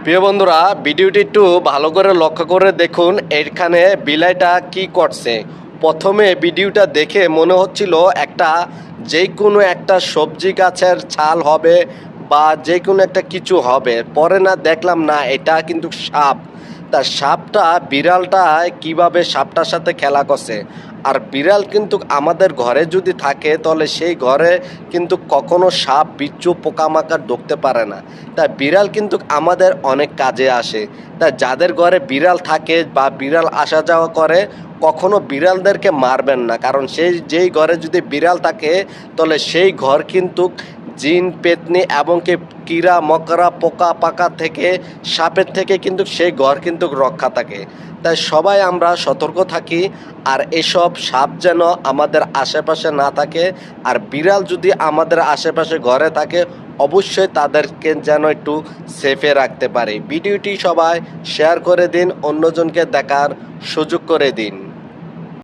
প্রিয় বন্ধুরা, ভিডিওটি একটু ভালো করে লক্ষ্য করে দেখুন এখানে বিলাইটা কি করছে। প্রথমে ভিডিওটা দেখে মনে হচ্ছিল একটা যে কোনো একটা সবজি গাছের ছাল হবে বা যে কোনো একটা কিছু হবে, পরে না দেখলাম না এটা কিন্তু সাপ। তা সাপটা বিড়ালটা কিভাবে সাপটার সাথে খেলা করছে। আর বিড়াল কিন্তু আমাদের ঘরে যদি থাকে তাহলে সেই ঘরে কিন্তু কখনো সাপ বিচ্ছু পোকামাকড় ঢুকতে পারে না। তাই বিড়াল কিন্তু আমাদের অনেক কাজে আসে। তাই যাদের ঘরে বিড়াল থাকে বা বিড়াল আসা যাওয়া করে, কখনো বিড়ালদেরকে মারবেন না, কারণ যেই ঘরে যদি বিড়াল থাকে তাহলে সেই ঘর কিন্তু জিন পেতনি এবং কি কীরা মকরা পোকা পাকা থেকে সাপের থেকে কিন্তু সেই ঘর কিন্তু রক্ষা থাকে। তাই সবাই আমরা সতর্ক থাকি আর এসব সাপ যেন আমাদের আশেপাশে না থাকে। আর বিড়াল যদি আমাদের আশেপাশে ঘরে থাকে অবশ্যই তাদেরকে যেন একটু সেফে রাখতে পারি। ভিডিওটি সবাই শেয়ার করে দিন, অন্যজনকে দেখার সুযোগ করে দিন।